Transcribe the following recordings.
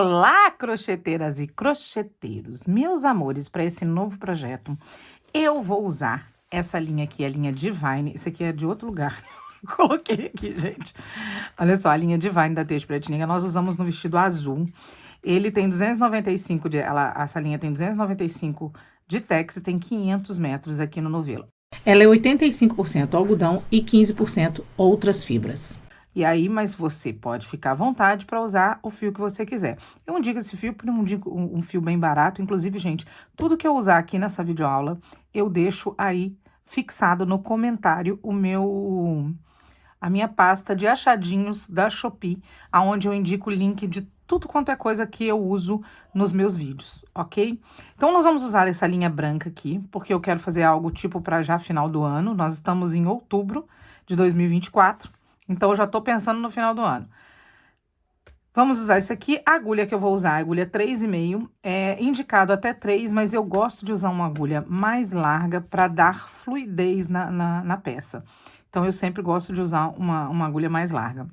Olá, crocheteiras e crocheteiros, meus amores, para esse novo projeto, eu vou usar essa linha aqui, a linha Divine. Isso aqui é de outro lugar. Coloquei aqui, gente. Olha só, a linha Divine da Teixe Pretininga, nós usamos no vestido azul. Ele tem 295 essa linha tem 295 de tex e tem 500 metros aqui no novelo. Ela é 85% algodão e 15% outras fibras. E aí, mas você pode ficar à vontade para usar o fio que você quiser. Eu não digo esse fio porque não digo um fio bem barato. Inclusive, gente, tudo que eu usar aqui nessa videoaula, eu deixo aí fixado no comentário a minha pasta de achadinhos da Shopee, aonde eu indico o link de tudo quanto é coisa que eu uso nos meus vídeos, ok? Então, nós vamos usar essa linha branca aqui, porque eu quero fazer algo tipo para já final do ano. Nós estamos em outubro de 2024. Então, eu já tô pensando no final do ano. Vamos usar isso aqui. A agulha que eu vou usar, a agulha 3,5. É indicado até 3, mas eu gosto de usar uma agulha mais larga para dar fluidez na peça. Então, eu sempre gosto de usar uma agulha mais larga.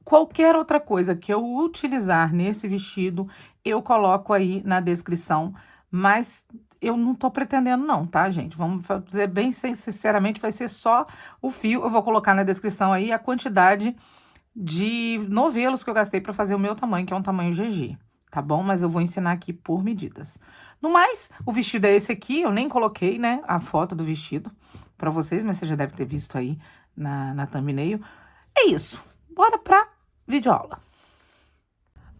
Qualquer outra coisa que eu utilizar nesse vestido, eu coloco aí na descrição, mas eu não tô pretendendo não, tá, gente? Vamos fazer bem sinceramente, vai ser só o fio. Eu vou colocar na descrição aí a quantidade de novelos que eu gastei para fazer o meu tamanho, que é um tamanho GG, tá bom? Mas eu vou ensinar aqui por medidas. No mais, o vestido é esse aqui, eu nem coloquei, né, a foto do vestido para vocês, mas você já deve ter visto aí na thumbnail. É isso, bora pra videoaula.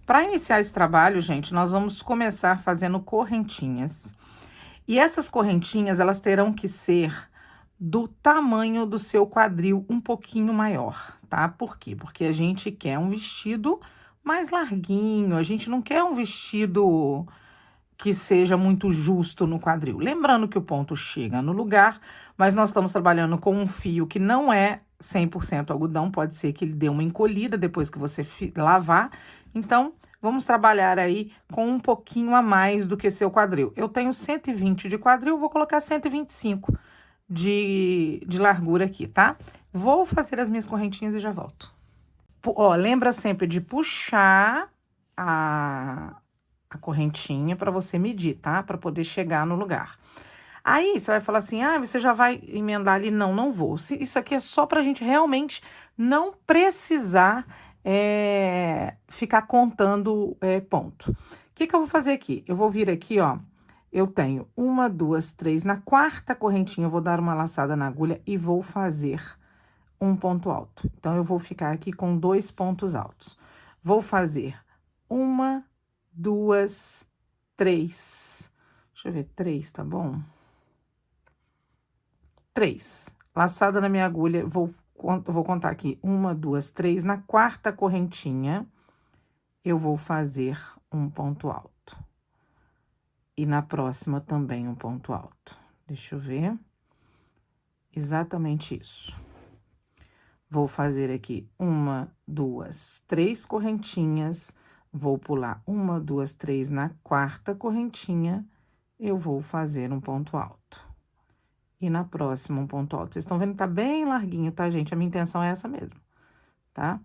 Para iniciar esse trabalho, gente, nós vamos começar fazendo correntinhas. E essas correntinhas, elas terão que ser do tamanho do seu quadril um pouquinho maior, tá? Por quê? Porque a gente quer um vestido mais larguinho, a gente não quer um vestido que seja muito justo no quadril. Lembrando que o ponto chega no lugar, mas nós estamos trabalhando com um fio que não é 100% algodão, pode ser que ele dê uma encolhida depois que você lavar. Então, vamos trabalhar aí com um pouquinho a mais do que seu quadril. Eu tenho 120 de quadril, vou colocar 125 de largura aqui, tá? Vou fazer as minhas correntinhas e já volto. Ó, lembra sempre de puxar a correntinha para você medir, tá? Para poder chegar no lugar. Aí, você vai falar assim, ah, você já vai emendar ali? Não, não vou. Isso aqui é só pra gente realmente não precisar ficar contando ponto. O que eu vou fazer aqui? Eu vou vir aqui, ó, eu tenho 1, 2, 3, na quarta correntinha eu vou dar uma laçada na agulha e vou fazer um ponto alto. Então, eu vou ficar aqui com 2 pontos altos. Vou fazer 1, 2, 3. Deixa eu ver, 3, tá bom? 3. Laçada na minha agulha, vou contar aqui. 1, 2, 3. Na quarta correntinha, eu vou fazer um ponto alto. E na próxima também um ponto alto. Deixa eu ver. Exatamente isso. Vou fazer aqui 1, 2, 3 correntinhas. Vou pular 1, 2, 3 na quarta correntinha. Eu vou fazer um ponto alto. E na próxima, um ponto alto. Vocês estão vendo que tá bem larguinho, tá, gente? A minha intenção é essa mesmo, tá?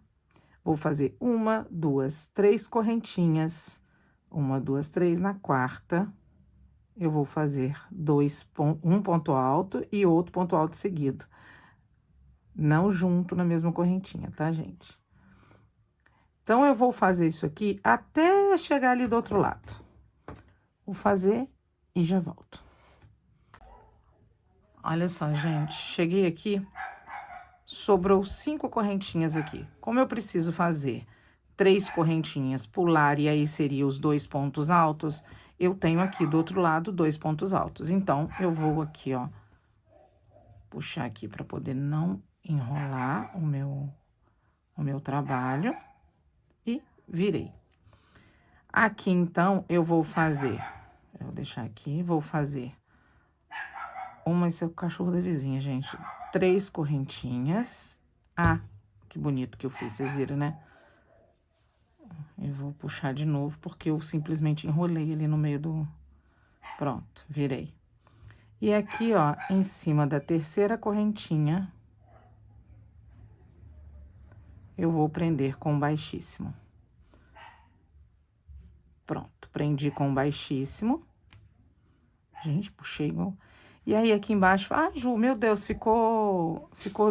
Vou fazer 1, 2, 3 correntinhas. 1, 2, 3 na quarta. Eu vou fazer um ponto alto e outro ponto alto seguido. Não junto na mesma correntinha, tá, gente? Então, eu vou fazer isso aqui até chegar ali do outro lado. Vou fazer e já volto. Olha só, gente, cheguei aqui, sobrou 5 correntinhas aqui. Como eu preciso fazer 3 correntinhas, pular, e aí seria os 2 pontos altos, eu tenho aqui do outro lado 2 pontos altos. Então, eu vou aqui, ó, puxar aqui para poder não enrolar o meu trabalho e virei. Aqui, então, eu vou fazer, eu vou deixar aqui, vou fazer esse é o cachorro da vizinha, gente. 3 correntinhas. Ah, que bonito que eu fiz, vocês viram, né? Eu vou puxar de novo, porque eu simplesmente enrolei ali no meio do... Pronto, virei. E aqui, ó, em cima da terceira correntinha, eu vou prender com baixíssimo. prendi com um baixíssimo. Gente, puxei igual... E aí, aqui embaixo... Ah, Ju, meu Deus, ficou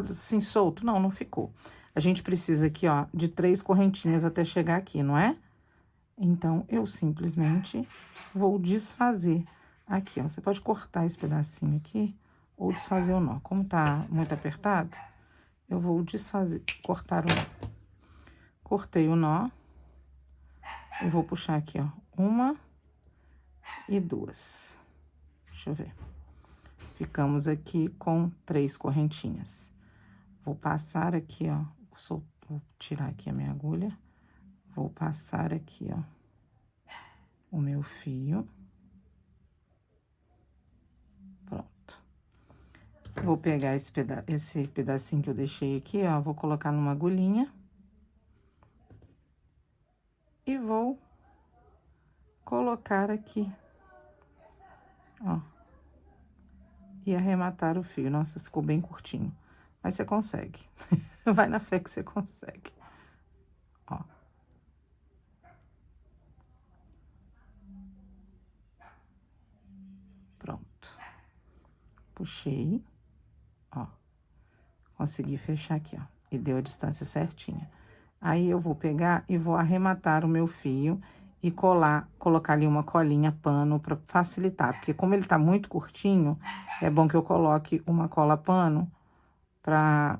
assim, solto. Não, não ficou. A gente precisa aqui, ó, de 3 correntinhas até chegar aqui, não é? Então, eu simplesmente vou desfazer aqui, ó. Você pode cortar esse pedacinho aqui ou desfazer o nó. Como tá muito apertado, eu vou desfazer, cortar o nó. Cortei o nó. Eu vou puxar aqui, ó, 1 e 2. Deixa eu ver. Ficamos aqui com 3 correntinhas. Vou passar aqui, ó, vou tirar aqui a minha agulha. Vou passar aqui, ó, o meu fio. Pronto. Vou pegar esse pedacinho que eu deixei aqui, ó, vou colocar numa agulhinha. E vou colocar aqui, ó. E arrematar o fio. Nossa, ficou bem curtinho. Mas você consegue. Vai na fé que você consegue. Ó. Pronto. Puxei. Ó. Consegui fechar aqui, ó. E deu a distância certinha. Aí, eu vou pegar e vou arrematar o meu fio e colocar ali uma colinha pano pra facilitar. Porque como ele tá muito curtinho, é bom que eu coloque uma cola pano pra...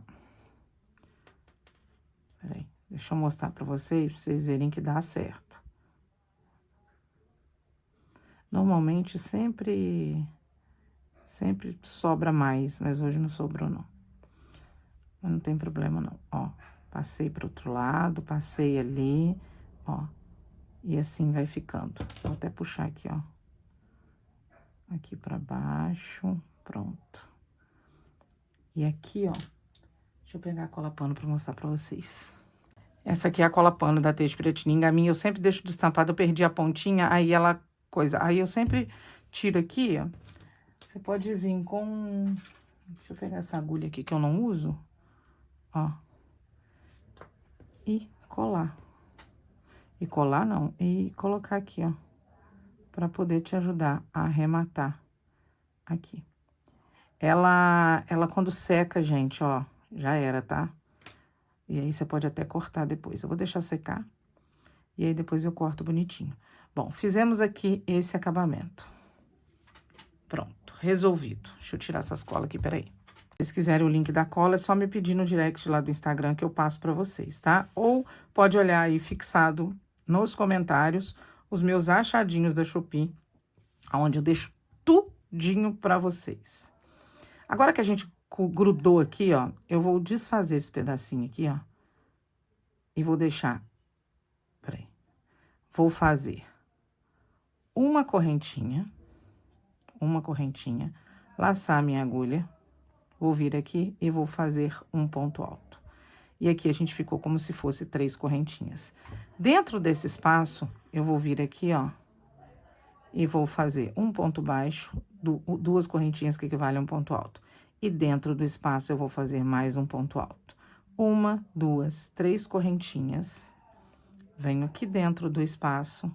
Peraí, deixa eu mostrar pra vocês verem que dá certo. Normalmente, sempre sobra mais, mas hoje não sobrou, não. Mas não tem problema, não, ó. Passei pro outro lado, passei ali, ó. E assim vai ficando. Vou até puxar aqui, ó. Aqui pra baixo, pronto. E aqui, ó, deixa eu pegar a cola pano pra mostrar pra vocês. Essa aqui é a cola pano da Teixe Piratininga. A minha eu sempre deixo destampada, eu perdi a pontinha, aí ela coisa. Aí eu sempre tiro aqui, ó. Você pode vir com... Deixa eu pegar essa agulha aqui que eu não uso. Ó. E colar. E colar não, e colocar aqui, ó. Pra poder te ajudar a arrematar aqui. Ela quando seca, gente, ó, já era, tá? E aí, você pode até cortar depois. Eu vou deixar secar. E aí, depois eu corto bonitinho. Bom, fizemos aqui esse acabamento. Pronto, resolvido. Deixa eu tirar essas colas aqui, peraí. Se vocês quiserem o link da cola, é só me pedir no direct lá do Instagram que eu passo pra vocês, tá? Ou pode olhar aí fixado nos comentários os meus achadinhos da Shopee, onde eu deixo tudinho pra vocês. Agora que a gente grudou aqui, ó, eu vou desfazer esse pedacinho aqui, ó. E vou deixar... Peraí. Vou fazer uma correntinha, laçar minha agulha, vou vir aqui e vou fazer um ponto alto. E aqui a gente ficou como se fosse 3 correntinhas. Dentro desse espaço, eu vou vir aqui, ó, e vou fazer um ponto baixo, 2 correntinhas que equivalem a um ponto alto. E dentro do espaço, eu vou fazer mais um ponto alto. 1, 2, 3 correntinhas. Venho aqui dentro do espaço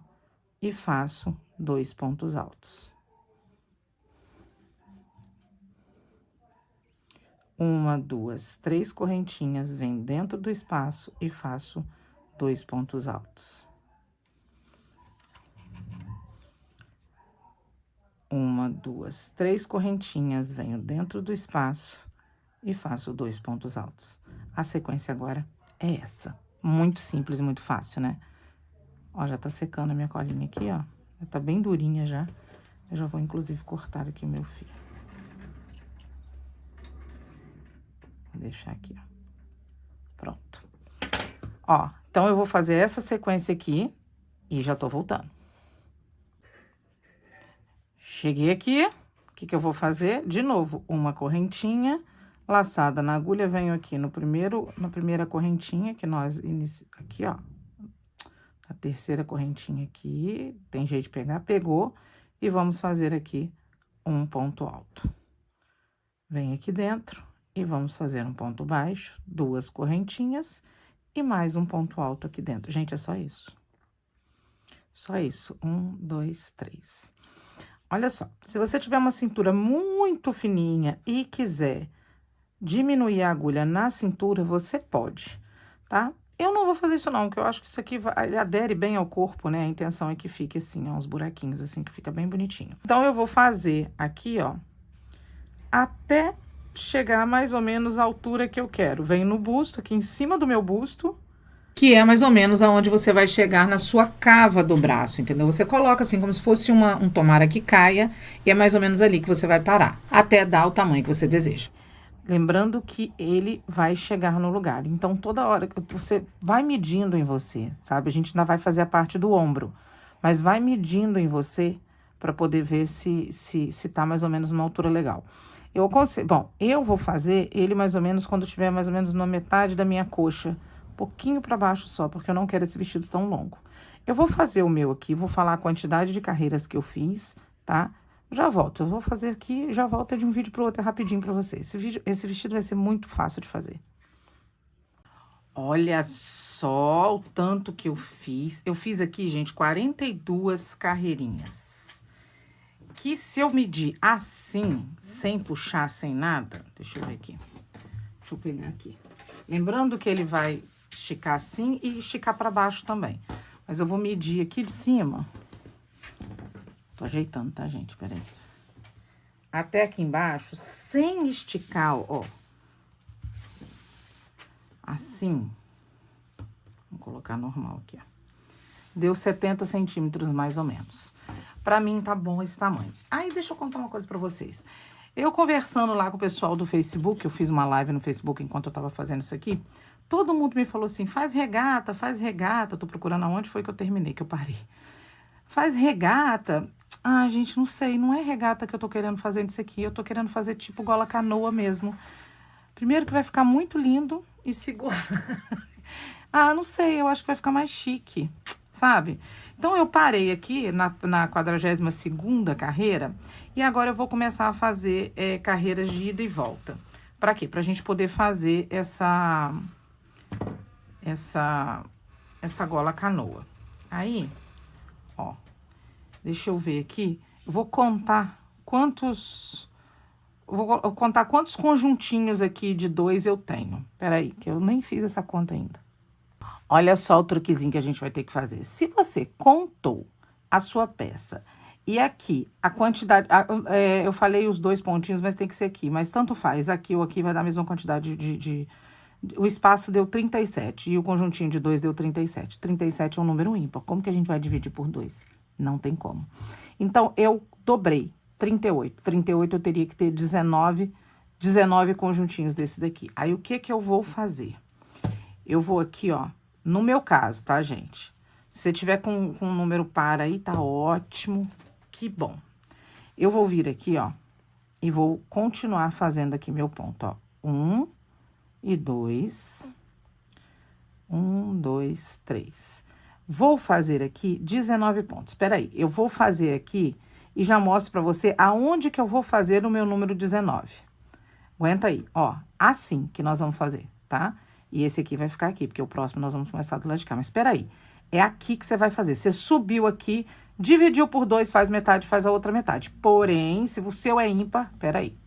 e faço 2 pontos altos. 1, 2, 3 correntinhas, venho dentro do espaço e faço 2 pontos altos. 1, 2, 3 correntinhas, venho dentro do espaço e faço 2 pontos altos. A sequência agora é essa. Muito simples, muito fácil, né? Ó, já tá secando a minha colinha aqui, ó. Já tá bem durinha já. Eu já vou, inclusive, cortar aqui o meu fio. Vou deixar aqui, ó. Pronto. Ó, então, eu vou fazer essa sequência aqui e já tô voltando. Cheguei aqui, o que que eu vou fazer? De novo, uma correntinha laçada na agulha, venho aqui na primeira correntinha que nós aqui, ó. A terceira correntinha aqui, tem jeito de pegar, pegou, e vamos fazer aqui um ponto alto. Vem aqui dentro e vamos fazer um ponto baixo, 2 correntinhas e mais um ponto alto aqui dentro. Gente, é só isso. Só isso. 1, 2, 3. Olha só, se você tiver uma cintura muito fininha e quiser diminuir a agulha na cintura, você pode, tá? Eu não vou fazer isso não, porque eu acho que isso aqui ele adere bem ao corpo, né? A intenção é que fique assim, ó, uns buraquinhos assim, que fica bem bonitinho. Então, eu vou fazer aqui, ó, até chegar mais ou menos à altura que eu quero. Vem no busto, aqui em cima do meu busto, que é mais ou menos aonde você vai chegar na sua cava do braço, entendeu? Você coloca assim como se fosse um tomara que caia, e é mais ou menos ali que você vai parar, até dar o tamanho que você deseja. Lembrando que ele vai chegar no lugar. Então, toda hora que você vai medindo em você, sabe? A gente ainda vai fazer a parte do ombro, mas vai medindo em você para poder ver se tá mais ou menos numa altura legal. Bom, eu vou fazer ele mais ou menos quando tiver mais ou menos na metade da minha coxa, pouquinho para baixo só, porque eu não quero esse vestido tão longo. Eu vou fazer o meu aqui, vou falar a quantidade de carreiras que eu fiz, tá? Já volto, eu vou fazer aqui, já volto é de um vídeo pro outro, é rapidinho pra você. Esse vestido vai ser muito fácil de fazer. Olha só o tanto que eu fiz. Eu fiz aqui, gente, 42 carreirinhas. Que se eu medir assim, sem puxar, sem nada... Deixa eu ver aqui. Deixa eu pegar aqui. Lembrando que ele vai esticar assim e esticar pra baixo também. Mas eu vou medir aqui de cima... Tô ajeitando, tá, gente? Peraí. Até aqui embaixo, sem esticar, ó. Assim. Vou colocar normal aqui, ó. Deu 70 centímetros, mais ou menos. Pra mim, tá bom esse tamanho. Aí, deixa eu contar uma coisa pra vocês. Eu conversando lá com o pessoal do Facebook, eu fiz uma live no Facebook enquanto eu tava fazendo isso aqui. Todo mundo me falou assim, faz regata, faz regata. Eu tô procurando aonde foi que eu terminei, que eu parei. Faz regata... Ah, gente, não sei, não é regata que eu tô querendo fazer nisso aqui. Eu tô querendo fazer tipo gola canoa mesmo. Primeiro que vai ficar muito lindo e segundo... Ah, não sei, eu acho que vai ficar mais chique, sabe? Então, eu parei aqui na 42ª carreira e agora eu vou começar a fazer carreiras de ida e volta. Pra quê? Pra gente poder fazer essa gola canoa. Aí, ó... Deixa eu ver aqui. Vou contar quantos... Vou contar quantos conjuntinhos aqui de 2 eu tenho. Peraí, que eu nem fiz essa conta ainda. Olha só o truquezinho que a gente vai ter que fazer. Se você contou a sua peça e aqui a quantidade... eu falei os 2 pontinhos, mas tem que ser aqui. Mas tanto faz. Aqui ou aqui vai dar a mesma quantidade o espaço deu 37 e o conjuntinho de 2 deu 37. 37 é um número ímpar. Como que a gente vai dividir por 2? Não tem como. Então, eu dobrei 38. 38 eu teria que ter 19 conjuntinhos desse daqui. Aí, o que que eu vou fazer? Eu vou aqui, ó, no meu caso, tá, gente? Se você tiver com um número par aí, tá ótimo, que bom. Eu vou vir aqui, ó, e vou continuar fazendo aqui meu ponto, ó. 1 e 2. 1, 2, 3. Vou fazer aqui 19 pontos. Espera aí, eu vou fazer aqui e já mostro pra você aonde que eu vou fazer o meu número 19. Aguenta aí, ó, assim que nós vamos fazer, tá? E esse aqui vai ficar aqui, porque o próximo nós vamos começar do lado de cá. Mas espera aí, é aqui que você vai fazer. Você subiu aqui, dividiu por 2, faz metade, faz a outra metade. Porém, se o seu é ímpar, espera aí.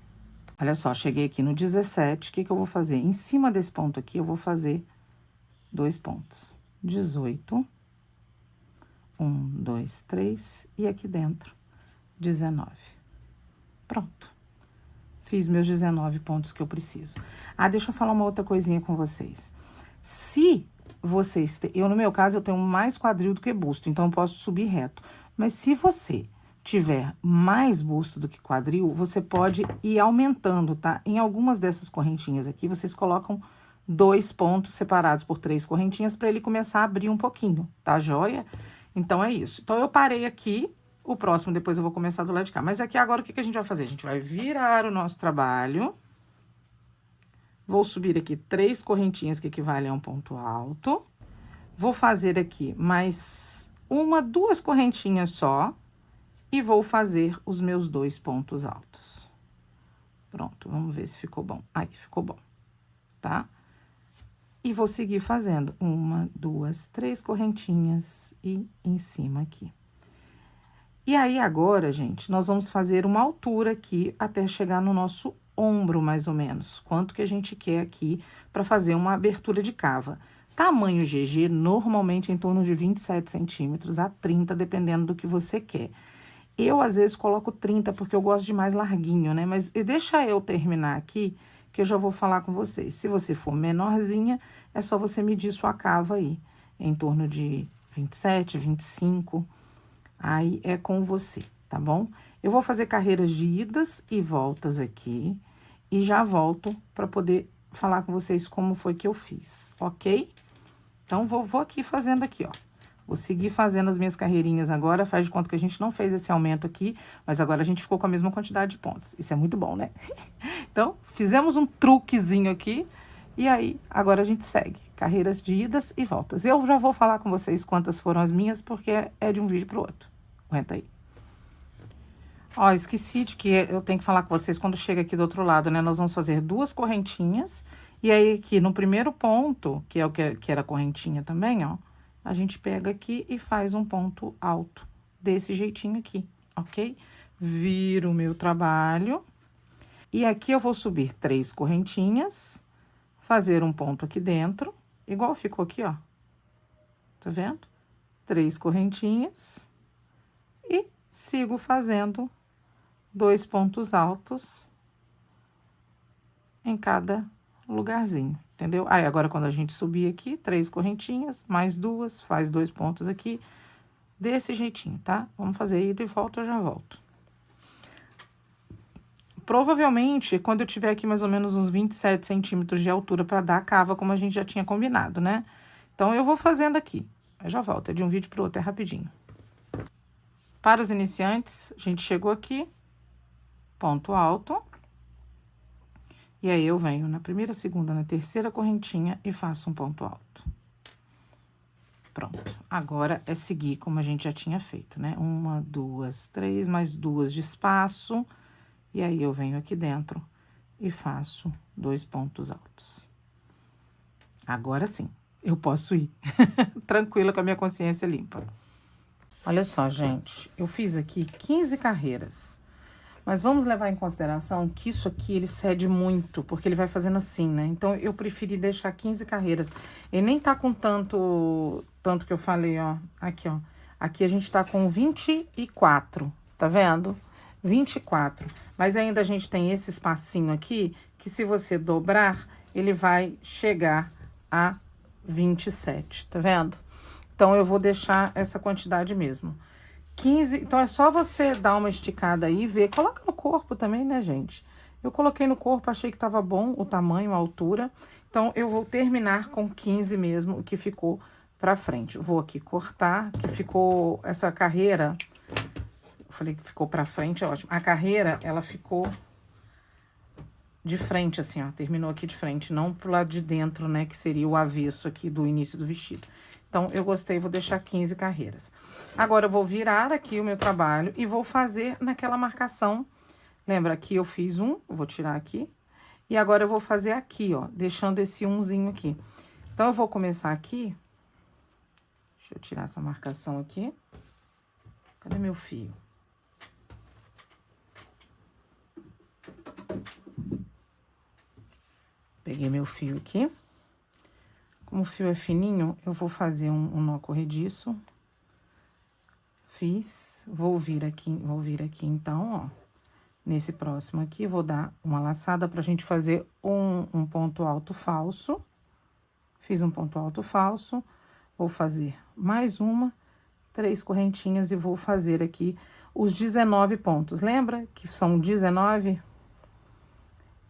Olha só, cheguei aqui no 17, o que que eu vou fazer? Em cima desse ponto aqui, eu vou fazer 2 pontos. 18... 1, 2, 3, e aqui dentro, 19. Pronto. Fiz meus 19 pontos que eu preciso. Ah, deixa eu falar uma outra coisinha com vocês. Se vocês... no meu caso, eu tenho mais quadril do que busto, então eu posso subir reto. Mas se você tiver mais busto do que quadril, você pode ir aumentando, tá? Em algumas dessas correntinhas aqui, vocês colocam 2 pontos separados por 3 correntinhas para ele começar a abrir um pouquinho, tá joia? Então, é isso. Então, eu parei aqui, o próximo depois eu vou começar do lado de cá. Mas aqui agora, o que que a gente vai fazer? A gente vai virar o nosso trabalho. Vou subir aqui 3 correntinhas que equivalem a um ponto alto. Vou fazer aqui mais 1, 2 correntinhas só. E vou fazer os meus 2 pontos altos. Pronto, vamos ver se ficou bom. Aí, ficou bom, tá? E vou seguir fazendo 1, 2, 3 correntinhas e em cima aqui. E aí, agora, gente, nós vamos fazer uma altura aqui até chegar no nosso ombro, mais ou menos. Quanto que a gente quer aqui para fazer uma abertura de cava. Tamanho GG, normalmente em torno de 27 centímetros a 30, dependendo do que você quer. Eu, às vezes, coloco 30, porque eu gosto de mais larguinho, né? Mas deixa eu terminar aqui, que eu já vou falar com vocês. Se você for menorzinha, é só você medir sua cava aí, em torno de 27, 25, aí é com você, tá bom? Eu vou fazer carreiras de idas e voltas aqui, e já volto para poder falar com vocês como foi que eu fiz, ok? Então, vou aqui fazendo aqui, ó. Vou seguir fazendo as minhas carreirinhas agora, faz de conta que a gente não fez esse aumento aqui, mas agora a gente ficou com a mesma quantidade de pontos. Isso é muito bom, né? Então, fizemos um truquezinho aqui, e aí, agora a gente segue. Carreiras de idas e voltas. Eu já vou falar com vocês quantas foram as minhas, porque é de um vídeo pro outro. Aguenta aí. Ó, esqueci de que eu tenho que falar com vocês quando chega aqui do outro lado, né? Nós vamos fazer 2 correntinhas, e aí aqui no primeiro ponto, que é o que era correntinha também, ó, a gente pega aqui e faz um ponto alto, desse jeitinho aqui, ok? Viro o meu trabalho, e aqui eu vou subir 3 correntinhas, fazer um ponto aqui dentro, igual ficou aqui, ó. Tá vendo? 3 correntinhas, e sigo fazendo 2 pontos altos em cada lugarzinho, entendeu? Aí, agora, quando a gente subir aqui, 3 correntinhas, mais 2, faz 2 pontos aqui, desse jeitinho, tá? Vamos fazer ida e volta, eu já volto. Provavelmente, quando eu tiver aqui mais ou menos uns 27 centímetros de altura para dar a cava, como a gente já tinha combinado, né? Então, eu vou fazendo aqui, eu já volto, é de um vídeo pro outro, é rapidinho. Para os iniciantes, a gente chegou aqui, ponto alto. E aí, eu venho na primeira, segunda, na terceira correntinha e faço um ponto alto. Pronto. Agora, é seguir como a gente já tinha feito, né? 1, 2, 3, mais 2 de espaço. E aí, eu venho aqui dentro e faço 2 pontos altos. Agora sim, eu posso ir tranquila com a minha consciência limpa. Olha só, gente, eu fiz aqui 15 carreiras. Mas vamos levar em consideração que isso aqui, ele cede muito, porque ele vai fazendo assim, né? Então, eu preferi deixar 15 carreiras. Ele nem tá com tanto que eu falei, ó. Aqui, ó. Aqui a gente tá com 24, tá vendo? 24. Mas ainda a gente tem esse espacinho aqui, que se você dobrar, ele vai chegar a 27, tá vendo? Então, eu vou deixar essa quantidade mesmo. 15, então é só você dar uma esticada aí e ver. Coloca no corpo também, né, gente? Eu coloquei no corpo, achei que tava bom o tamanho, a altura. Então, eu vou terminar com 15 mesmo, o que ficou pra frente. Vou aqui cortar, que ficou essa carreira. Eu falei que ficou pra frente, é ótimo. A carreira, ela ficou de frente, assim, ó. Terminou aqui de frente, não pro lado de dentro, né, que seria o avesso aqui do início do vestido. Então, eu gostei, vou deixar 15 carreiras. Agora, eu vou virar aqui o meu trabalho e vou fazer naquela marcação. Lembra, aqui eu fiz um, vou tirar aqui. E agora, eu vou fazer aqui, ó, deixando esse umzinho aqui. Então, eu vou começar aqui. Deixa eu tirar essa marcação aqui. Cadê meu fio? Peguei meu fio aqui. Como o fio é fininho, eu vou fazer um nó corrediço. Fiz, vou vir aqui então, ó. Nesse próximo aqui, vou dar uma laçada pra gente fazer um ponto alto falso. Fiz um ponto alto falso, vou fazer mais 3 correntinhas e vou fazer aqui os 19 pontos. Lembra que são 19?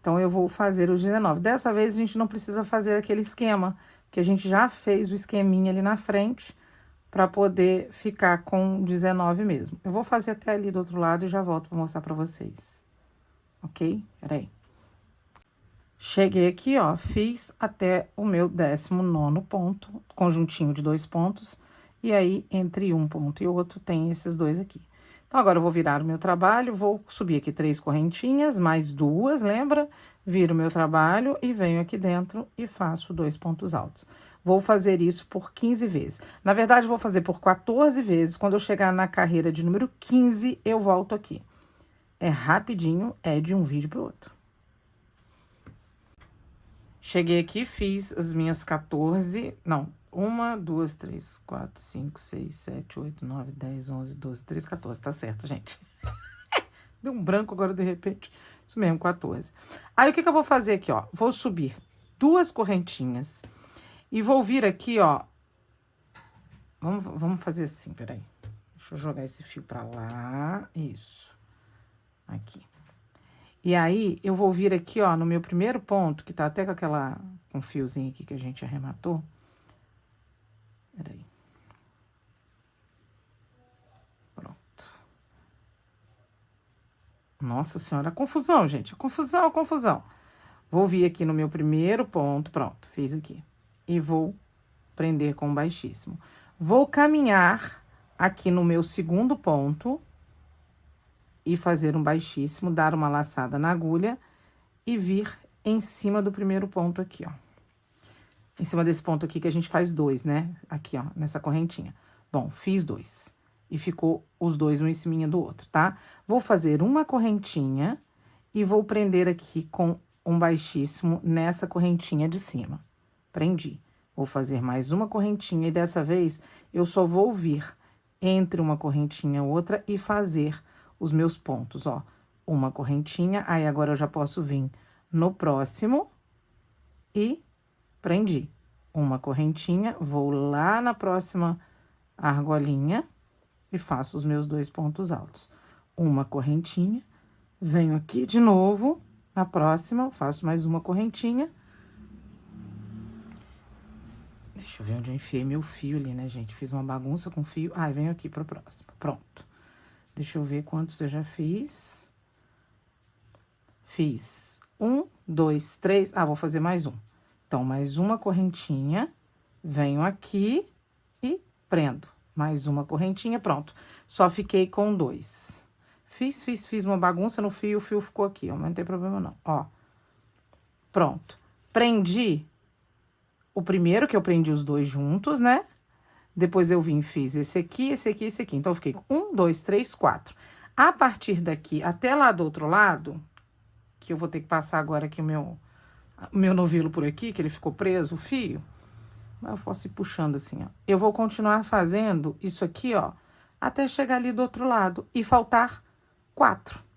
Então, eu vou fazer os 19. Dessa vez, a gente não precisa fazer aquele esquema, que a gente já fez o esqueminha ali na frente, para poder ficar com 19 mesmo. Eu vou fazer até ali do outro lado e já volto para mostrar para vocês. Ok? Peraí. Cheguei aqui, ó, fiz até o meu 19º ponto, conjuntinho de 2 pontos, e aí, entre um ponto e outro, tem esses 2 aqui. Então, agora eu vou virar o meu trabalho, vou subir aqui 3 correntinhas, mais 2, lembra? Viro o meu trabalho e venho aqui dentro e faço 2 pontos altos. Vou fazer isso por 15 vezes. Na verdade, vou fazer por 14 vezes. Quando eu chegar na carreira de número 15, eu volto aqui. É rapidinho, é de um vídeo pro outro. Cheguei aqui, fiz as minhas 14, não, 1, 2, 3, 4, 5, 6, 7, 8, 9, 10, 11, 12, 13, 14, tá certo, gente. Deu um branco agora de repente, isso mesmo, 14. Aí, o que que eu vou fazer aqui, ó? Vou subir 2 correntinhas e vou vir aqui, ó. Vamos fazer assim, peraí. Deixa eu jogar esse fio pra lá, isso. Aqui. E aí, eu vou vir aqui, ó, no meu primeiro ponto, que tá até com um fiozinho aqui que a gente arrematou. Peraí. Pronto. Nossa Senhora, confusão, gente. Confusão, confusão. Vou vir aqui no meu primeiro ponto, pronto, fiz aqui. E vou prender com baixíssimo. Vou caminhar aqui no meu segundo ponto e fazer um baixíssimo, dar uma laçada na agulha e vir em cima do primeiro ponto aqui, ó. Em cima desse ponto aqui que a gente faz 2, né? Aqui, ó, nessa correntinha. Bom, fiz 2. E ficou os 2 um em cima do outro, tá? Vou fazer uma correntinha e vou prender aqui com um baixíssimo nessa correntinha de cima. Prendi. Vou fazer mais uma correntinha e dessa vez eu só vou vir entre uma correntinha e outra e fazer os meus pontos, ó. Uma correntinha, aí agora eu já posso vir no próximo e prendi. Uma correntinha, vou lá na próxima argolinha e faço os meus 2 pontos altos. Uma correntinha, venho aqui de novo, na próxima, faço mais uma correntinha. Deixa eu ver onde eu enfiei meu fio ali, né, gente? Fiz uma bagunça com fio. Ai, venho aqui pra próxima. Pronto. Deixa eu ver quantos eu já fiz. Fiz 1, 2, 3. Ah, vou fazer mais um. Então, mais uma correntinha. Venho aqui e prendo. Mais uma correntinha, pronto. Só fiquei com 2. Fiz uma bagunça no fio, o fio ficou aqui, ó. Mas não tem problema não, ó. Pronto. Prendi o primeiro, que eu prendi os 2 juntos, né? Depois eu vim e fiz esse aqui, esse aqui, esse aqui. Então, eu fiquei com 1, 2, 3, 4. A partir daqui até lá do outro lado, que eu vou ter que passar agora aqui o meu novelo por aqui, que ele ficou preso, o fio. Mas eu posso ir puxando assim, ó. Eu vou continuar fazendo isso aqui, ó, até chegar ali do outro lado e faltar 4.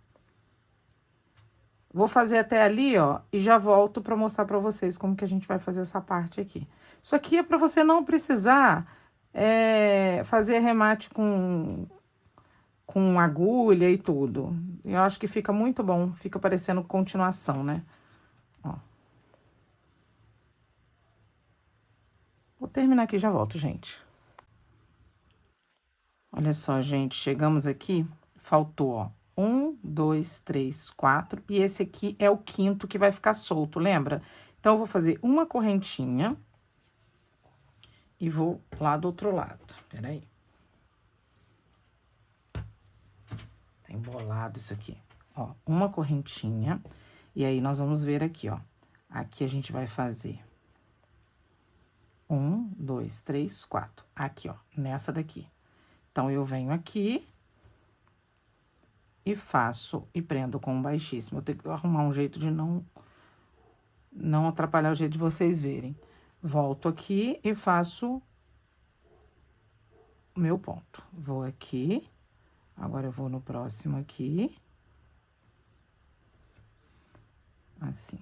Vou fazer até ali, ó, e já volto pra mostrar pra vocês como que a gente vai fazer essa parte aqui. Isso aqui é pra você não precisar fazer remate com agulha e tudo. Eu acho que fica muito bom, fica parecendo continuação, né? Ó. Vou terminar aqui e já volto, gente. Olha só, gente, chegamos aqui, faltou, ó, 1, 2, 3, 4, e esse aqui é o quinto que vai ficar solto, lembra? Então, eu vou fazer uma correntinha e vou lá do outro lado, peraí. Tá embolado isso aqui, ó, uma correntinha, e aí nós vamos ver aqui, ó, aqui a gente vai fazer 1, 2, 3, 4, aqui, ó, nessa daqui. Então, eu venho aqui e faço e prendo com um baixíssimo. Eu tenho que arrumar um jeito de não atrapalhar o jeito de vocês verem. Volto aqui e faço o meu ponto. Vou aqui, agora eu vou no próximo aqui. Assim,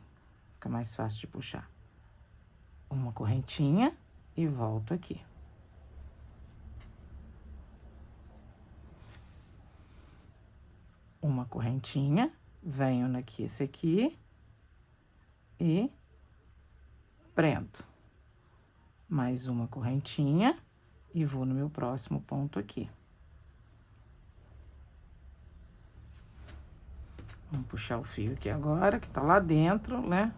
fica mais fácil de puxar. Uma correntinha e volto aqui. Uma correntinha, venho aqui, esse aqui, e prendo. Mais uma correntinha, e vou no meu próximo ponto aqui. Vamos puxar o fio aqui agora, que tá lá dentro, né?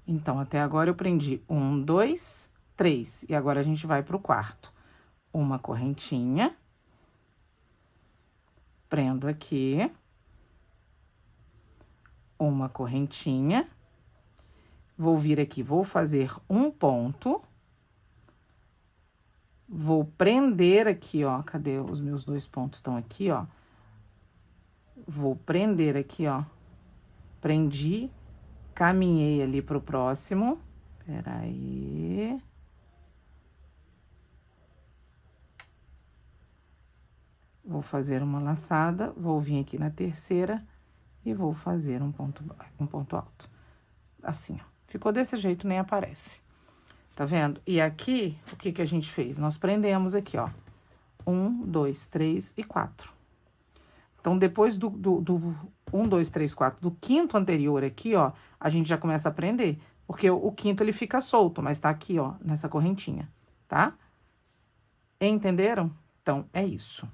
Então, até agora eu prendi 1, 2, 3, e agora a gente vai pro quarto. uma correntinha, prendo aqui, uma correntinha, vou vir aqui, vou fazer um ponto, vou prender aqui, ó, cadê os meus 2 pontos? Estão aqui, ó. Vou prender aqui, ó, prendi, caminhei ali pro próximo, peraí. Vou fazer uma laçada, vou vir aqui na terceira e vou fazer um ponto alto. Assim, ó. Ficou desse jeito, nem aparece. Tá vendo? E aqui, o que que a gente fez? Nós prendemos aqui, ó. 1, 2, 3 e 4. Então, depois do 1, 2, 3, 4, do quinto anterior aqui, ó, a gente já começa a prender. Porque o quinto, ele fica solto, mas tá aqui, ó, nessa correntinha, tá? Entenderam? Então, é isso.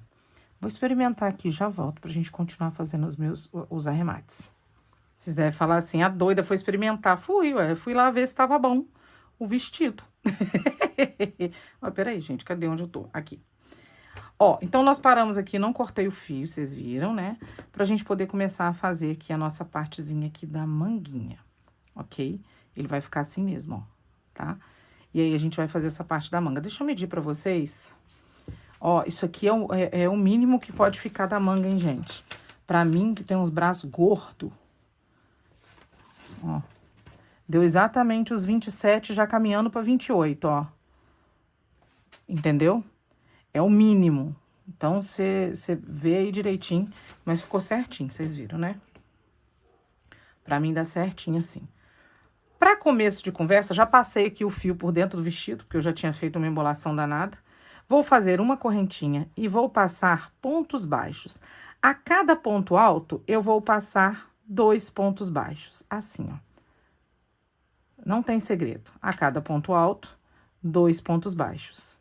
Vou experimentar aqui, já volto pra gente continuar fazendo os arremates. Vocês devem falar assim, a doida foi experimentar. Fui lá ver se tava bom o vestido. Mas peraí, gente, cadê onde eu tô? Aqui. Ó, então, nós paramos aqui, não cortei o fio, vocês viram, né? Pra gente poder começar a fazer aqui a nossa partezinha aqui da manguinha, ok? Ele vai ficar assim mesmo, ó, tá? E aí, a gente vai fazer essa parte da manga. Deixa eu medir pra vocês. Ó, isso aqui é o mínimo que pode ficar da manga, hein, gente? Pra mim, que tem uns braços gordos. Ó. Deu exatamente os 27, já caminhando pra 28, ó. Entendeu? É o mínimo. Então, você vê aí direitinho, mas ficou certinho, vocês viram, né? Pra mim, dá certinho assim. Pra começo de conversa, já passei aqui o fio por dentro do vestido, porque eu já tinha feito uma embolação danada. Vou fazer uma correntinha e vou passar pontos baixos. A cada ponto alto, eu vou passar 2 pontos baixos, assim, ó. Não tem segredo. A cada ponto alto, 2 pontos baixos.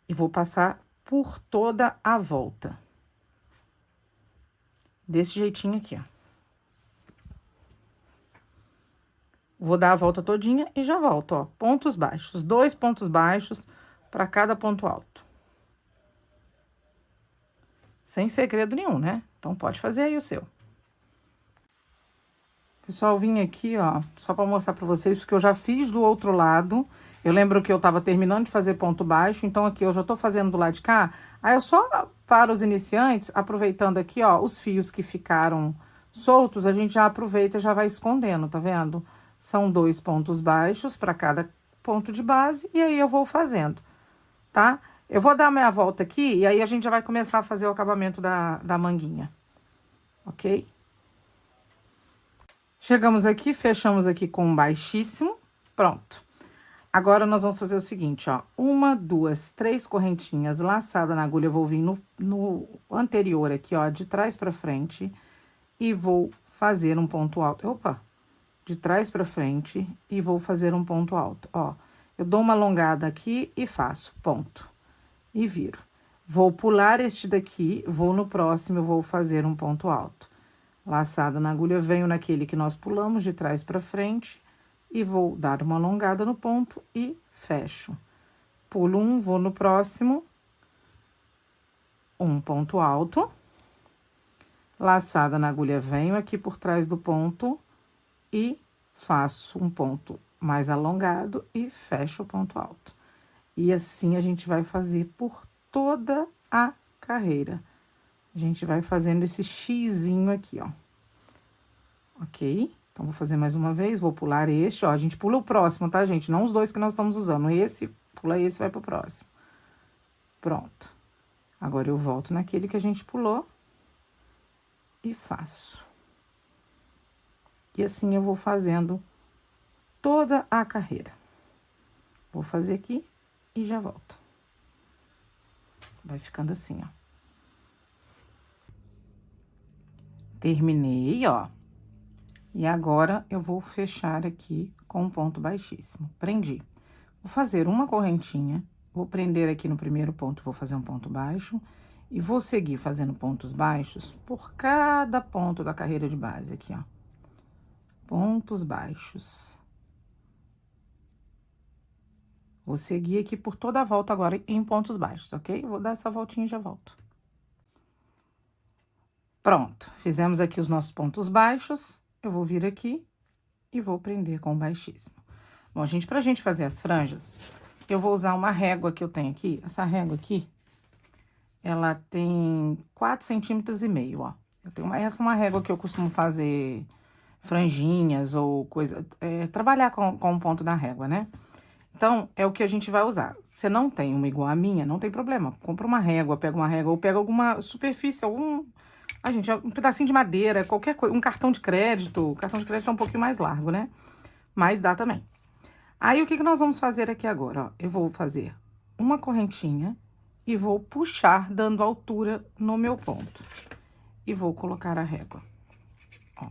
E vou passar por toda a volta. Desse jeitinho aqui, ó. Vou dar a volta todinha e já volto, ó. Pontos baixos, 2 pontos baixos para cada ponto alto. Sem segredo nenhum, né? Então, pode fazer aí o seu. Pessoal, vim aqui, ó, só para mostrar para vocês, porque eu já fiz do outro lado. Eu lembro que eu tava terminando de fazer ponto baixo, então aqui eu já tô fazendo do lado de cá. Aí eu só, para os iniciantes, aproveitando aqui, ó, os fios que ficaram soltos, a gente já aproveita e já vai escondendo, tá vendo? São 2 pontos baixos para cada ponto de base, e aí eu vou fazendo, tá? Eu vou dar minha volta aqui, e aí a gente já vai começar a fazer o acabamento da manguinha, ok? Chegamos aqui, fechamos aqui com um baixíssimo, pronto. Agora, nós vamos fazer o seguinte, ó. 1, 2, 3 correntinhas laçada na agulha, eu vou vir no anterior aqui, ó, de trás pra frente, e vou fazer um ponto alto. Opa! De trás pra frente, e vou fazer um ponto alto, ó. Eu dou uma alongada aqui e faço ponto. E viro. Vou pular este daqui, vou no próximo, eu vou fazer um ponto alto. Laçada na agulha, venho naquele que nós pulamos de trás pra frente e vou dar uma alongada no ponto e fecho. Pulo um, vou no próximo, um ponto alto. Laçada na agulha, venho aqui por trás do ponto e faço um ponto mais alongado e fecho o ponto alto. E assim a gente vai fazer por toda a carreira. A gente vai fazendo esse xizinho aqui, ó. Ok? Então, vou fazer mais uma vez, vou pular este, ó. A gente pula o próximo, tá, gente? Não os 2 que nós estamos usando. Esse, pula esse, vai pro próximo. Pronto. Agora, eu volto naquele que a gente pulou e faço. E assim, eu vou fazendo toda a carreira. Vou fazer aqui e já volto. Vai ficando assim, ó. Terminei, ó. E agora, eu vou fechar aqui com um ponto baixíssimo. Prendi. Vou fazer uma correntinha, vou prender aqui no primeiro ponto, vou fazer um ponto baixo. E vou seguir fazendo pontos baixos por cada ponto da carreira de base aqui, ó. Pontos baixos. Vou seguir aqui por toda a volta agora em pontos baixos, ok? Vou dar essa voltinha e já volto. Pronto, fizemos aqui os nossos pontos baixos. Eu vou vir aqui e vou prender com baixíssimo. Bom, gente, pra gente fazer as franjas, eu vou usar uma régua que eu tenho aqui. Essa régua aqui, ela tem 4,5 centímetros, ó. Essa é uma régua que eu costumo fazer franjinhas ou coisa... trabalhar com o ponto da régua, né? Então, é o que a gente vai usar. Se não tem uma igual a minha, não tem problema. Compra uma régua, pega uma régua ou pega alguma superfície, gente, um pedacinho de madeira, qualquer coisa, um cartão de crédito. O cartão de crédito é um pouquinho mais largo, né? Mas dá também. Aí, o que nós vamos fazer aqui agora, ó? Eu vou fazer uma correntinha e vou puxar, dando altura no meu ponto. E vou colocar a régua, ó.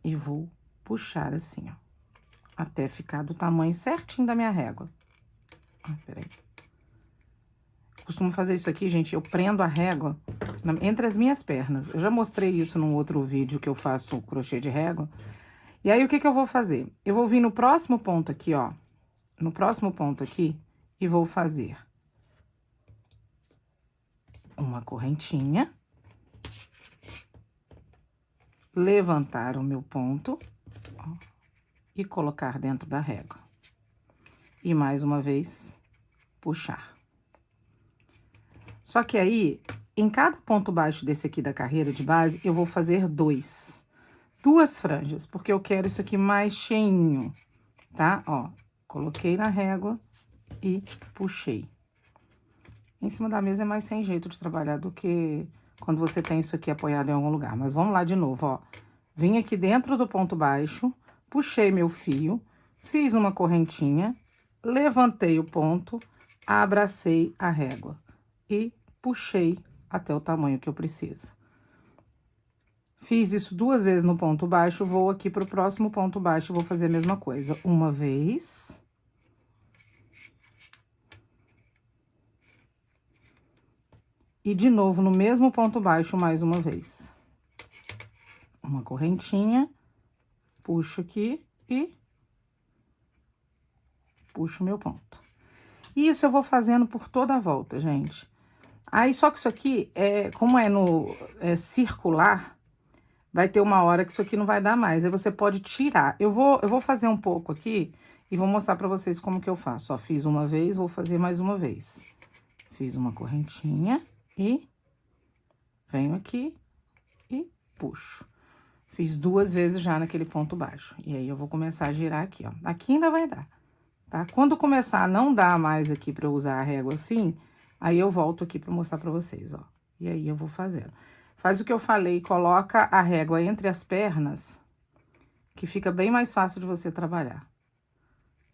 E vou puxar assim, ó. Até ficar do tamanho certinho da minha régua. Peraí. Costumo fazer isso aqui, gente, eu prendo a régua entre as minhas pernas. Eu já mostrei isso num outro vídeo que eu faço crochê de régua. E aí, o que eu vou fazer? Eu vou vir no próximo ponto aqui, ó. No próximo ponto aqui, e vou fazer uma correntinha. Levantar o meu ponto, ó, e colocar dentro da régua. E mais uma vez, puxar. Só que aí, em cada ponto baixo desse aqui da carreira de base, eu vou fazer duas franjas, porque eu quero isso aqui mais cheinho, tá? Ó, coloquei na régua e puxei. Em cima da mesa é mais sem jeito de trabalhar do que quando você tem isso aqui apoiado em algum lugar. Mas vamos lá de novo, ó. Vim aqui dentro do ponto baixo, puxei meu fio, fiz uma correntinha, levantei o ponto, abracei a régua e puxei até o tamanho que eu preciso. Fiz isso 2 vezes no ponto baixo, vou aqui pro próximo ponto baixo e vou fazer a mesma coisa. Uma vez. E de novo no mesmo ponto baixo mais uma vez. Uma correntinha, puxo aqui e puxo o meu ponto. E isso eu vou fazendo por toda a volta, gente. Aí, só que isso aqui, como é circular, vai ter uma hora que isso aqui não vai dar mais. Aí, você pode tirar. Eu vou fazer um pouco aqui e vou mostrar pra vocês como que eu faço. Ó, fiz uma vez, vou fazer mais uma vez. Fiz uma correntinha e venho aqui e puxo. Fiz 2 vezes já naquele ponto baixo. E aí, eu vou começar a girar aqui, ó. Aqui ainda vai dar, tá? Quando começar a não dar mais aqui pra eu usar a régua assim, aí eu volto aqui pra mostrar pra vocês, ó. E aí, eu vou fazendo. Faz o que eu falei, coloca a régua entre as pernas, que fica bem mais fácil de você trabalhar.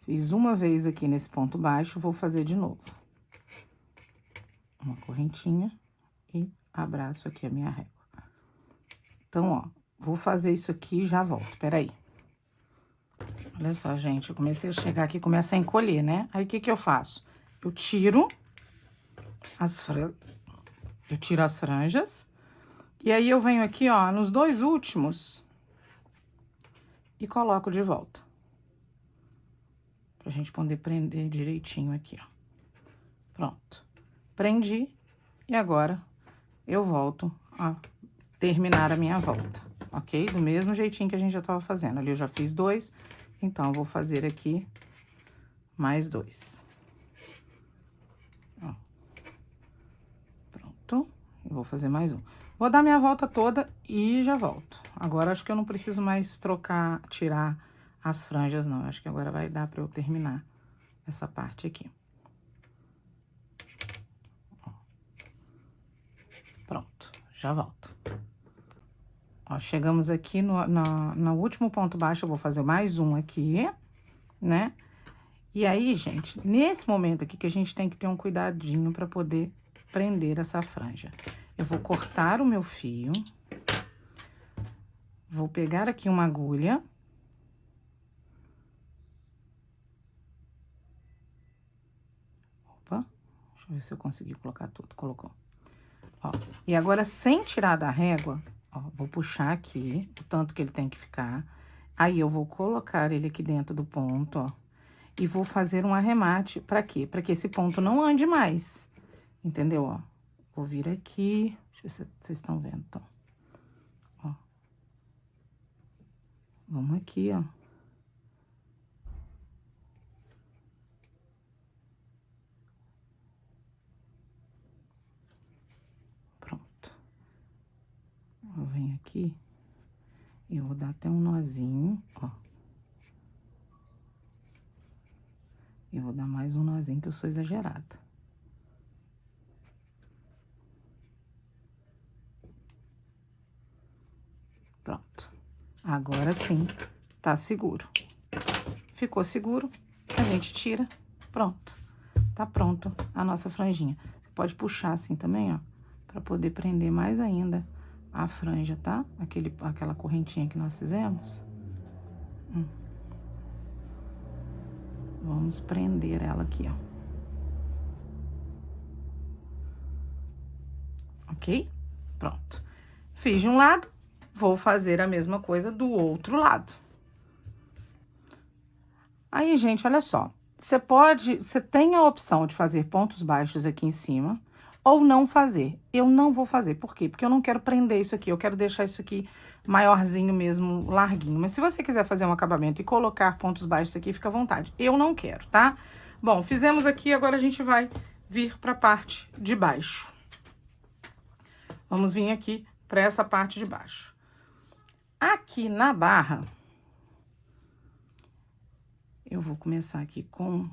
Fiz uma vez aqui nesse ponto baixo, vou fazer de novo. Uma correntinha e abraço aqui a minha régua. Então, ó, vou fazer isso aqui e já volto, peraí. Olha só, gente, eu comecei a chegar aqui, começa a encolher, né? Aí, o que que eu faço? Eu tiro as franjas, e aí eu venho aqui, ó, nos 2 últimos e coloco de volta. Pra gente poder prender direitinho aqui, ó. Pronto. Prendi, e agora eu volto a terminar a minha volta, ok? Do mesmo jeitinho que a gente já tava fazendo. Ali eu já fiz 2, então eu vou fazer aqui mais 2. Ó. Pronto. Eu vou fazer mais um. Vou dar minha volta toda e já volto. Agora, acho que eu não preciso mais tirar as franjas, não. Acho que agora vai dar pra eu terminar essa parte aqui. Ó. Pronto, já volto. Ó, chegamos aqui no último ponto baixo, eu vou fazer mais um aqui, né? E aí, gente, nesse momento aqui que a gente tem que ter um cuidadinho pra poder prender essa franja. Eu vou cortar o meu fio, vou pegar aqui uma agulha. Opa, deixa eu ver se eu consegui colocar tudo. Colocou. Ó, e agora, sem tirar da régua, ó, vou puxar aqui o tanto que ele tem que ficar. Aí, eu vou colocar ele aqui dentro do ponto, ó. E vou fazer um arremate, pra quê? Pra que esse ponto não ande mais, entendeu, ó? Vou vir aqui, deixa eu ver se vocês estão vendo, então. Ó. Vamos aqui, ó. Pronto. Eu venho aqui e eu vou dar até um nozinho, ó. E vou dar mais um nozinho, que eu sou exagerada. Pronto. Agora sim, tá seguro. Ficou seguro, a gente tira, pronto. Tá pronto a nossa franjinha. Você pode puxar assim também, ó, pra poder prender mais ainda a franja, tá? Aquela correntinha que nós fizemos. Vamos prender ela aqui, ó. Ok? Pronto. Fiz de um lado, vou fazer a mesma coisa do outro lado. Aí, gente, olha só. Você tem a opção de fazer pontos baixos aqui em cima ou não fazer. Eu não vou fazer. Por quê? Porque eu não quero prender isso aqui. Eu quero deixar isso aqui maiorzinho mesmo, larguinho. Mas se você quiser fazer um acabamento e colocar pontos baixos aqui, fica à vontade. Eu não quero, tá? Bom, fizemos aqui, agora a gente vai vir pra parte de baixo. Vamos vir aqui pra essa parte de baixo. Aqui na barra, eu vou começar aqui com...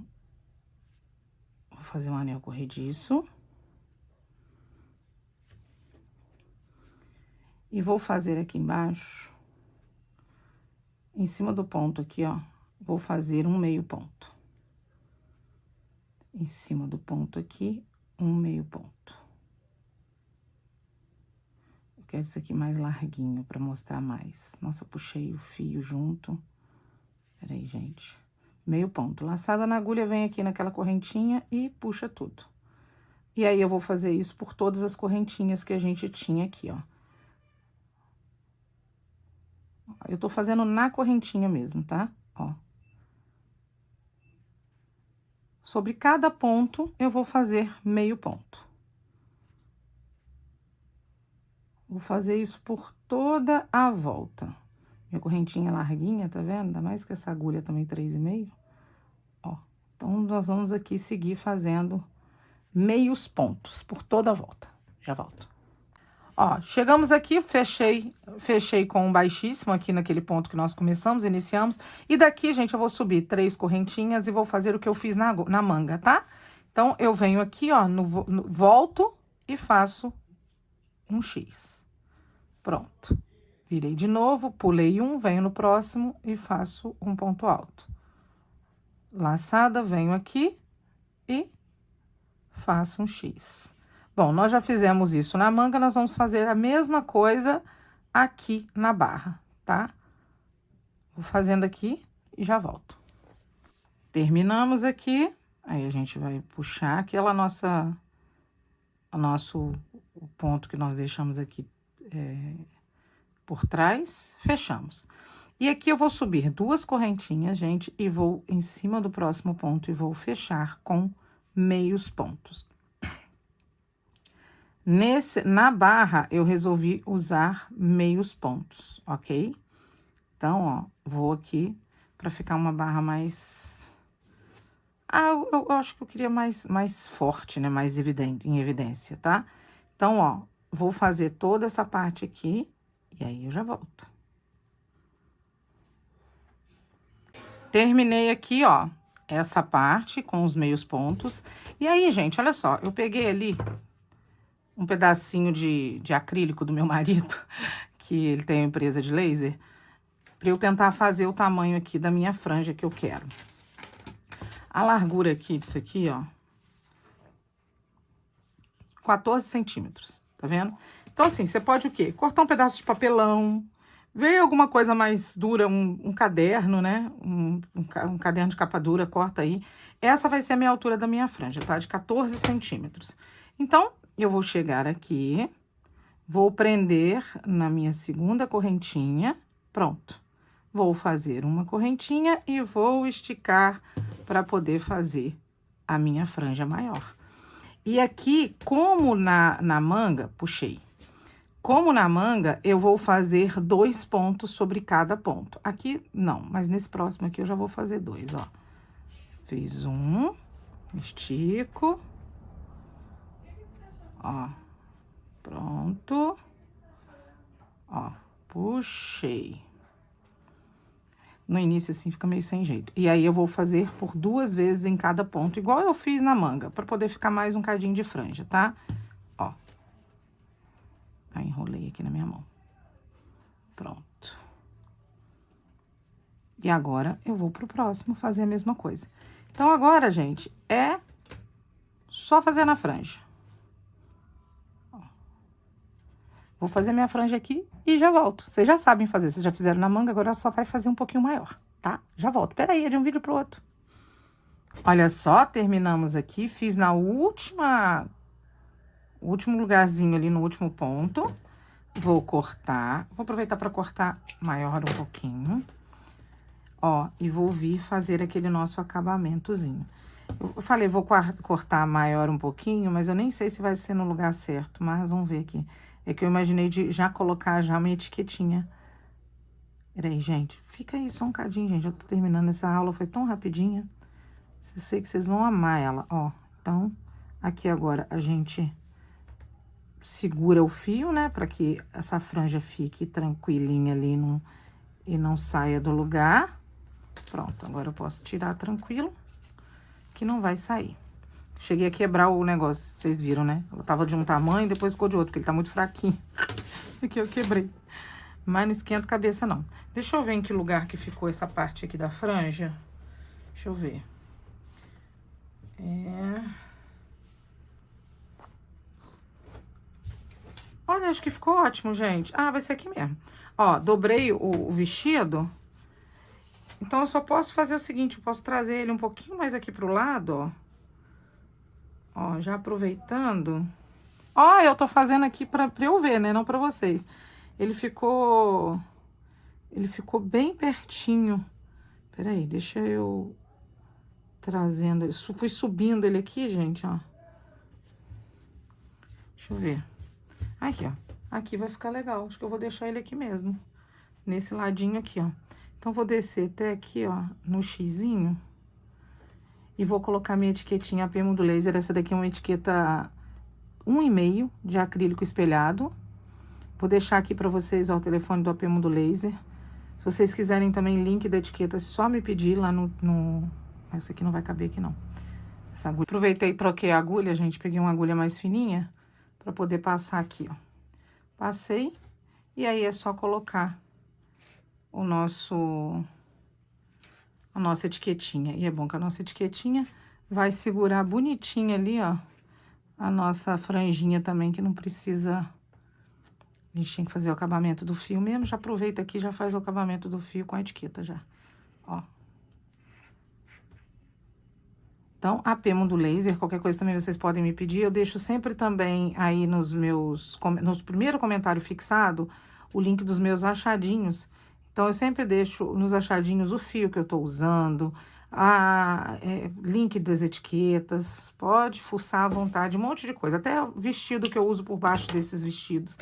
Vou fazer um anel corrediço. E vou fazer aqui embaixo, em cima do ponto aqui, ó, vou fazer um meio ponto. Em cima do ponto aqui, um meio ponto. Eu quero isso aqui mais larguinho pra mostrar mais. Nossa, puxei o fio junto. Peraí, gente. Meio ponto. Laçada na agulha, vem aqui naquela correntinha e puxa tudo. E aí, eu vou fazer isso por todas as correntinhas que a gente tinha aqui, ó. Eu tô fazendo na correntinha mesmo, tá? Ó. Sobre cada ponto, eu vou fazer meio ponto. Vou fazer isso por toda a volta. Minha correntinha larguinha, tá vendo? Ainda mais que essa agulha também 3,5. Ó. Então, nós vamos aqui seguir fazendo meios pontos por toda a volta. Já volto. Ó, chegamos aqui, fechei com um baixíssimo aqui naquele ponto que nós começamos, iniciamos. E daqui, gente, eu vou subir 3 correntinhas e vou fazer o que eu fiz na manga, tá? Então, eu venho aqui, ó, volto e faço um X. Pronto. Virei de novo, pulei um, venho no próximo e faço um ponto alto. Laçada, venho aqui e faço um X. Bom, nós já fizemos isso na manga, nós vamos fazer a mesma coisa aqui na barra, tá? Vou fazendo aqui e já volto. Terminamos aqui, aí a gente vai puxar aquela o ponto que nós deixamos aqui por trás, fechamos. E aqui eu vou subir 2 correntinhas, gente, e vou em cima do próximo ponto e vou fechar com meios pontos. Na barra, eu resolvi usar meios pontos, ok? Então, ó, vou aqui pra ficar uma barra mais... eu acho que eu queria mais forte, né? Mais em evidência, tá? Então, ó, vou fazer toda essa parte aqui e aí eu já volto. Terminei aqui, ó, essa parte com os meios pontos. E aí, gente, olha só, eu peguei ali um pedacinho de acrílico do meu marido, que ele tem uma empresa de laser, pra eu tentar fazer o tamanho aqui da minha franja que eu quero. A largura aqui disso aqui, ó, 14 centímetros, tá vendo? Então, assim, você pode o quê? Cortar um pedaço de papelão, ver alguma coisa mais dura, um caderno, né? Um caderno de capa dura, corta aí. Essa vai ser a minha altura da minha franja, tá? De 14 centímetros. Então, eu vou chegar aqui, vou prender na minha segunda correntinha, pronto. Vou fazer uma correntinha e vou esticar para poder fazer a minha franja maior. E aqui, como na manga, puxei. Como na manga, eu vou fazer 2 pontos sobre cada ponto. Aqui, não, mas nesse próximo aqui eu já vou fazer 2, ó. Fiz um, estico. Ó, pronto. Ó, puxei. No início, assim, fica meio sem jeito. E aí, eu vou fazer por 2 vezes em cada ponto, igual eu fiz na manga, pra poder ficar mais um cadinho de franja, tá? Ó. Aí, enrolei aqui na minha mão. Pronto. E agora, eu vou pro próximo fazer a mesma coisa. Então, agora, gente, é só fazer na franja. Ó. Vou fazer minha franja aqui e já volto. Vocês já sabem fazer, vocês já fizeram na manga, agora só vai fazer um pouquinho maior, tá? Já volto. Peraí, é de um vídeo pro outro. Olha só, terminamos aqui, fiz na último lugarzinho ali no último ponto. Vou cortar, vou aproveitar para cortar maior um pouquinho. Ó, e vou vir fazer aquele nosso acabamentozinho. Eu falei, vou cortar maior um pouquinho, mas eu nem sei se vai ser no lugar certo, mas vamos ver aqui. É que eu imaginei de já colocar já uma etiquetinha. Peraí, gente, fica aí só um cadinho, gente. Eu tô terminando essa aula, foi tão rapidinha. Eu sei que vocês vão amar ela, ó. Então, aqui agora a gente segura o fio, né? Pra que essa franja fique tranquilinha ali e não saia do lugar. Pronto, agora eu posso tirar tranquilo, que não vai sair. Cheguei a quebrar o negócio, vocês viram, né? Eu tava de um tamanho, depois ficou de outro, porque ele tá muito fraquinho. Aqui eu quebrei. Mas não esquenta a cabeça, não. Deixa eu ver em que lugar que ficou essa parte aqui da franja. Deixa eu ver. Olha, acho que ficou ótimo, gente. Ah, vai ser aqui mesmo. Ó, dobrei o vestido. Então, eu só posso fazer o seguinte, eu posso trazer ele um pouquinho mais aqui pro lado, ó. Ó, já aproveitando. Ó, eu tô fazendo aqui pra eu ver, né? Não pra vocês. Ele ficou bem pertinho. Peraí, deixa eu trazendo. Fui subindo ele aqui, gente, ó. Deixa eu ver. Aqui, ó. Aqui vai ficar legal. Acho que eu vou deixar ele aqui mesmo. Nesse ladinho aqui, ó. Então, vou descer até aqui, ó, no xizinho. E vou colocar minha etiquetinha Apemo do Laser. Essa daqui é uma etiqueta 1,5 de acrílico espelhado. Vou deixar aqui pra vocês, ó, o telefone do Apemo do Laser. Se vocês quiserem também link da etiqueta, é só me pedir lá no... Essa aqui não vai caber aqui, não. Essa agulha. Aproveitei e troquei a agulha, gente. Peguei uma agulha mais fininha pra poder passar aqui, ó. Passei. E aí, é só colocar a nossa etiquetinha. E é bom que a nossa etiquetinha vai segurar bonitinha ali, ó, a nossa franjinha também, que não precisa... A gente tem que fazer o acabamento do fio mesmo. Já aproveita aqui, já faz o acabamento do fio com a etiqueta já, ó. Então, Apemo do Laser, qualquer coisa também vocês podem me pedir. Eu deixo sempre também aí no primeiro comentário fixado, o link dos meus achadinhos. Então, eu sempre deixo nos achadinhos o fio que eu tô usando, link das etiquetas, pode fuçar à vontade, um monte de coisa. Até o vestido que eu uso por baixo desses vestidos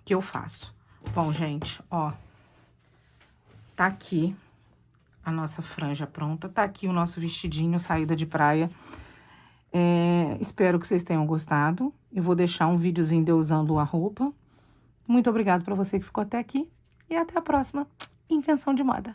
que eu faço. Bom, gente, ó, tá aqui a nossa franja pronta, tá aqui o nosso vestidinho, saída de praia. Espero que vocês tenham gostado. Eu vou deixar um videozinho de eu usando a roupa. Muito obrigada pra você que ficou até aqui. E até a próxima Invenção de Moda.